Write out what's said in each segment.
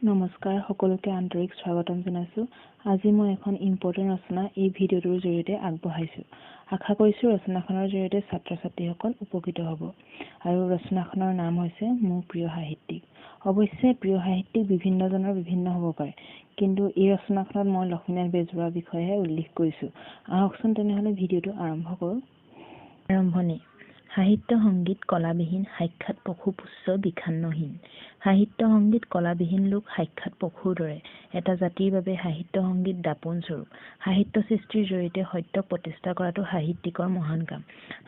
নমস্কাৰ সকলোকে আন্তৰিক স্বাগতম জনাইছোঁ। আজি মই এখন ইম্পৰ্টেণ্ট ৰচনা এই ভিডিঅ'টোৰ জৰিয়তে আগবঢ়াইছোঁ। আশা কৰিছোঁ ৰচনাখনৰ জৰিয়তে ছাত্ৰ ছাত্ৰীসকল উপকৃত হ'ব। আৰু ৰচনাখনৰ নাম হৈছে মোৰ প্ৰিয় সাহিত্যিক। অৱশ্যে প্ৰিয় সাহিত্যিক বিভিন্নজনৰ বিভিন্ন হ'ব পাৰে, কিন্তু এই ৰচনাখনত মই লক্ষ্মীনাথ বেজবৰুৱাৰ বিষয়েহে উল্লেখ কৰিছোঁ। আহকচোন তেনেহ'লে ভিডিঅ'টো আৰম্ভ কৰোঁ। আৰম্ভণি। সাহিত্য সংগীত কলাবিহীন সাক্ষাৎ পশুপুচ্ছ বিখান্নহীন। সাহিত্য সংগীত কলাবিহীন লোক সাক্ষাৎ পশুৰ দৰে। এটা জাতিৰ বাবে সাহিত্য সংগীত দাপোন স্বৰূপ। সাহিত্য সৃষ্টিৰ জৰিয়তে সত্যক প্ৰতিষ্ঠা কৰাটো সাহিত্যিকৰ মহান কাম।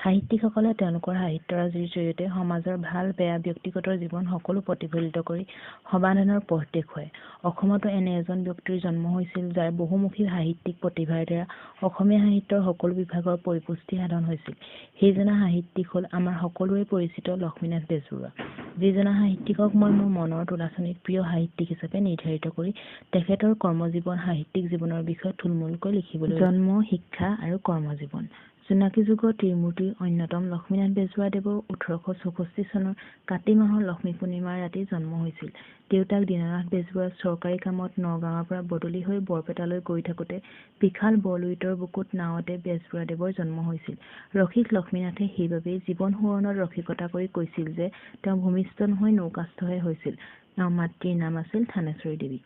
সাহিত্যিকসকলে তেওঁলোকৰ সাহিত্যৰাজিৰ জৰিয়তে সমাজৰ ভাল বেয়া ব্যক্তিগত জীৱন সকলো প্ৰতিফলিত কৰি সমাধানৰ পথ দেখুৱায়। অসমতো এনে এজন ব্যক্তিৰ জন্ম হৈছিল, যাৰ বহুমুখী সাহিত্যিক প্ৰতিভাৰ দ্বাৰা অসমীয়া সাহিত্যৰ সকলো বিভাগৰ পৰিপুষ্টি সাধন হৈছিল। সেইজনা সাহিত্যিক হ'ল আমাৰ সকলোৰে পৰিচিত লক্ষ্মীনাথ বেজবৰুৱা। যিজনা সাহিত্যিকক মই মোৰ মনৰ তোলাচনীত প্ৰিয় সাহিত্যিক হিচাপে নিৰ্ধাৰিত কৰি তেখেতৰ কৰ্মজীৱন সাহিত্যিক জীৱনৰ বিষয়ে থুলমূলকৈ লিখিবলৈ জন্ম, শিক্ষা আৰু কৰ্মজীৱন। জোনাকী যুগৰ ত্ৰিমূৰ্তিৰ অন্যতম লক্ষ্মীনাথ বেজবৰুৱাদেৱৰ 1864 চনৰ কাতি মাহৰ লক্ষ্মী পূৰ্ণিমাৰ ৰাতি জন্ম হৈছিল। দেউতাক দীননাথ বেজবৰুৱা চৰকাৰী কামত নগাঁৱৰ পৰা বদলি হৈ বৰপেটালৈ গৈ থাকোঁতে বিশাল বৰলুইতৰ বুকুত নাৱতে বেজবৰুৱাদেৱৰ জন্ম হৈছিল। ৰসিক লক্ষ্মীনাথে সেইবাবেই জীৱন সোঁৱৰণত ৰসিকতা কৰি কৈছিল যে তেওঁ ভূমিষ্ঠ নহৈ নৌকাস্থহে হৈছিল। তেওঁৰ মাতৃৰ নাম আছিল থানেশ্বৰী দেৱী।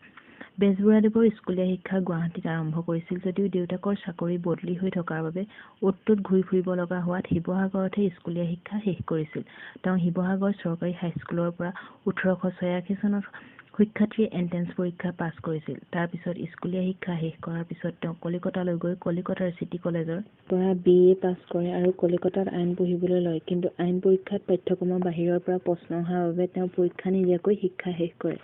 বেজবৰুৱাদেৱৰ স্কুলীয়া শিক্ষা গুৱাহাটীত আৰম্ভ কৰিছিল যদিও দেউতাকৰ চাকৰি বদলি হৈ থকাৰ বাবে অ'ত-ত'ত ঘূৰি ফুৰিব লগা হোৱাত শিৱসাগৰতহে স্কুলীয়া শিক্ষা শেষ কৰিছিল। তেওঁ শিৱসাগৰ চৰকাৰী হাইস্কুলৰ পৰা 1886 চনত সুখ্যাতিৰে এণ্ট্ৰেন্স পৰীক্ষা পাছ কৰিছিল। তাৰ পিছত স্কুলীয়া শিক্ষা শেষ কৰাৰ পিছত তেওঁ কলিকতালৈ গৈ কলিকতাৰ চিটি কলেজৰ পৰা BA পাছ কৰে আৰু কলিকতাত আইন পঢ়িবলৈ লয়। কিন্তু আইন পৰীক্ষাত পাঠ্যক্ৰমৰ বাহিৰৰ পৰা প্ৰশ্ন অহাৰ বাবে তেওঁ পৰীক্ষা নিদিয়াকৈ শিক্ষা শেষ কৰে।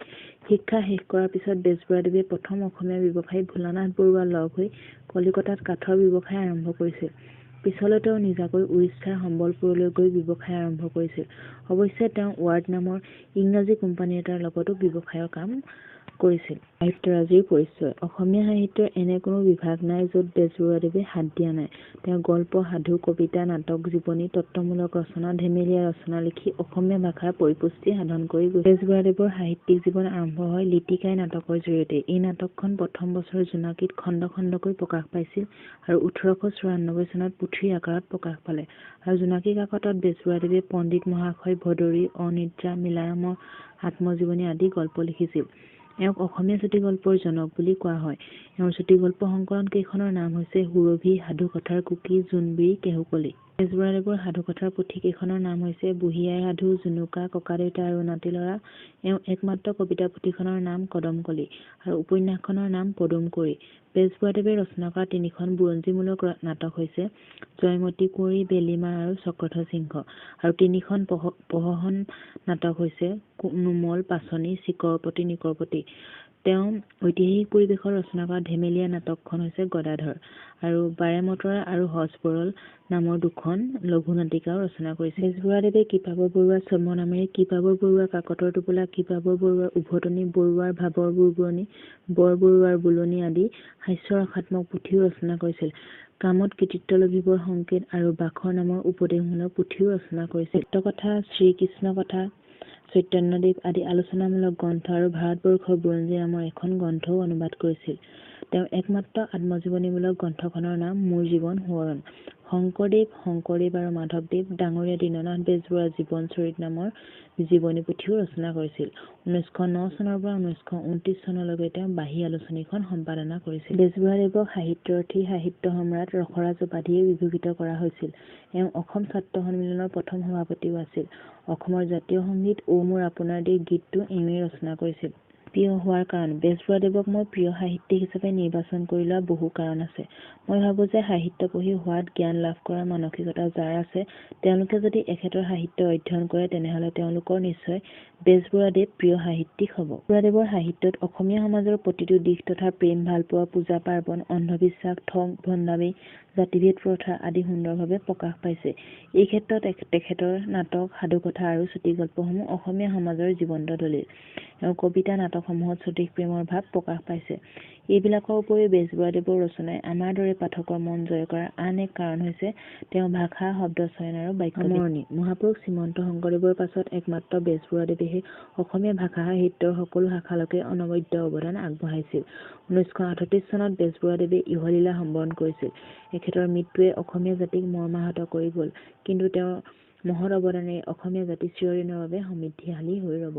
শিক্ষা শেষ কৰাৰ পিছত বেজবৰুৱাদেৱে প্ৰথম অসমীয়া ব্যৱসায়ী ভোলানাথ বৰুৱা লগ হৈ কলিকতাত কাঠৰ ব্যৱসায় আৰম্ভ কৰিছিল। পিছলৈ তেওঁ নিজাকৈ উৰিষ্যাৰ সম্বলপুৰলৈ গৈ ব্যৱসায় আৰম্ভ কৰিছিল। অৱশ্যে তেওঁ ৱাৰ্ড নামৰ ইংৰাজী কোম্পানী এটাৰ লগতো ব্যৱসায়ৰ কাম কৰিছিল। সাহিত্যৰাজিৰ পৰিচয়। অসমীয়া সাহিত্যৰ এনে কোনো বিভাগ নাই য'ত বেজবৰুৱাদেৱে হাত দিয়া নাই। তেওঁ গল্প, সাধু, কবিতা, নাটক, জীৱনী, তত্ত্বমূলক ৰচনা, ধেমেলীয়া ৰচনা লিখি অসমীয়া ভাষাৰ পৰিপুষ্টি সাধন কৰি গৈছিল। বেজবৰুৱাদেৱৰ সাহিত্যিক জীৱন আৰম্ভ হয় লিটিকাই নাটকৰ জৰিয়তে। এই নাটকখন প্ৰথম বছৰ জোনাকীত খণ্ড খণ্ডকৈ প্ৰকাশ পাইছিল আৰু 1894 চনত পুথিৰ আকাৰত প্ৰকাশ পালে। আৰু জোনাকী কাকতত বেজবৰুৱাদেৱে পণ্ডিত মহাশয়, ভদৰী, অনিদ্ৰা, মিলাৰামৰ আত্মজীৱনী আদি গল্প লিখিছিল। এওঁক অসমীয়া চুটিগল্পৰ জনক বুলি কোৱা হয়। এওঁৰ চুটিগল্প সংকলন কেইখনৰ নাম হৈছে সুৰভি, সাধুকথাৰ কুকি, জোনবিৰি, কেহুকলি। বেজবৰুৱাদেৱৰ সাধুকথাৰ পুথি কেইখনৰ নাম হৈছে বুঢ়ী আইৰ সাধু, জুনুকা, ককাদেউতা আৰু নাতি ল'ৰা। এওঁৰ একমাত্ৰ কবিতা পুথিখনৰ নাম কদমকলি আৰু উপন্যাসখনৰ নাম পদুম কুঁৱৰী। বেজবৰুৱাদেৱে ৰচনা কৰা 3খন বুৰঞ্জীমূলক নাটক হৈছে জয়মতী কুঁৱৰী, বেলিমাৰ আৰু চক্ৰধ্বজ সিংহ। আৰু 3খন প্ৰহসন নাটক হৈছে নোমল, পাচনি, চিকৰপতি, নিকৰপতি। তেওঁ ঐতিহাসিক পৰিৱেশত ৰচনা কৰা ধেমেলীয়া নাটকখন হৈছে গদাধৰ। আৰু বাৰেমতৰা আৰু হজবৰল নামৰ 2খন লঘু নাটিকাও ৰচনা কৰিছিল। বেজবৰুৱাদেৱে কৃপাবৰ বৰুৱাৰ ছদ্মনামেৰে কৃপাবৰ বৰুৱাৰ কাকতৰ টোপোলা, কৃপাবৰ বৰুৱাৰ উভতনি, বৰুৱাৰ ভাৱৰ বুৰবুৰণি, বৰবৰুৱাৰ বুলনি আদি হাস্যৰসাত্মক পুথিও ৰচনা কৰিছিল। কামত কৃতিত্বলোভীবৰ সংকেত আৰু বাখৰ নামৰ উপদেশমূলক পুথিও ৰচনা কৰিছিল। সত্যকথা, শ্ৰীকৃষ্ণ কথা, চৈতন্যদেৱ আদি আলোচনামূলক গ্ৰন্থ আৰু ভাৰতবৰ্ষৰ বুৰঞ্জী নামৰ এখন গ্ৰন্থও অনুবাদ কৰিছিল। তেওঁৰ একমাত্ৰ আত্মজীৱনীমূলক গ্ৰন্থখনৰ নাম মোৰ জীৱন সোঁৱৰণ। শংকৰদেৱ আৰু মাধৱদেৱ ডাঙৰীয়া দীননাথ বেজবৰুৱাৰ জীৱন চৰিত নামৰ জীৱনী পুথিও ৰচনা কৰিছিল। 1909 চনৰ পৰা 1929 চনলৈকে তেওঁ বাঁহী আলোচনীখন সম্পাদনা কৰিছিল। বেজবৰুৱাদেৱক সাহিত্যৰথী, সাহিত্য সম্ৰাট, ৰসৰাজ উপাধিৰে বিভূষিত কৰা হৈছিল। এওঁ অসম ছাত্ৰ সন্মিলনৰ প্ৰথম সভাপতিও আছিল। অসমৰ জাতীয় সংগীত অ মোৰ আপোনাৰ দেশ গীতটো এওঁৱেই ৰচনা কৰিছিল। প্ৰিয় হোৱাৰ কাৰণ। বেজবৰুৱাদেৱক মই প্ৰিয় সাহিত্যিক হিচাপে নিৰ্বাচন কৰি লোৱা বহু কাৰণ আছে। মই ভাবোঁ যে সাহিত্য পঢ়ি সোৱাদ জ্ঞান লাভ কৰাৰ মানসিকতা যাৰ আছে তেওঁলোকে যদি এখেতৰ সাহিত্য অধ্যয়ন কৰে তেনেহ'লে তেওঁলোকৰ নিশ্চয় বেজবৰুৱাদেৱ প্ৰিয় সাহিত্যিক হ'ব। বেজবৰুৱাদেৱৰ সাহিত্যত অসমীয়া সমাজৰ প্ৰতিটো দিশ তথা প্ৰেম, ভালপোৱা, পূজা পাৰ্বণ, অন্ধবিশ্বাস, ঠগ ভণ্ডামি, জাতিভেদ প্ৰথা আদি সুন্দৰভাৱে প্ৰকাশ পাইছে। এই ক্ষেত্ৰত তেখেতৰ নাটক, সাধুকথা আৰু চুটিগল্পসমূহ অসমীয়া সমাজৰ জীৱন্ত দলিল। এওঁৰ কবিতা, নাটক নাটকসমূহত সঠিক প্ৰেমৰ ভাৱ প্ৰকাশ পাইছে। এইবিলাকৰ উপৰিও বেজবৰুৱাদেৱৰ ৰচনাই আমাৰ দৰে পাঠকৰ মন জয় কৰাৰ আন এক কাৰণ হৈছে তেওঁৰ ভাষা, শব্দচয়ন আৰু বাক্য সামৰণি। মহাপুৰুষ শ্ৰীমন্ত শংকৰদেৱৰ পাছত একমাত্ৰ বেজবৰুৱাদেৱেহে অসমীয়া ভাষা সাহিত্যৰ সকলো শাখালৈকে অনবদ্য অৱদান আগবঢ়াইছিল। 1938 চনত বেজবৰুৱাদেৱে ইহলীলা সম্বৰণ কৰিছিল। এখেতৰ মৃত্যুৱে অসমীয়া জাতিক মৰ্মাহত কৰি গ'ল, কিন্তু তেওঁৰ মহৎ অৱদানেৰে অসমীয়া জাতি চিৰদিনৰ বাবে সমৃদ্ধিশালী হৈ ৰ'ব।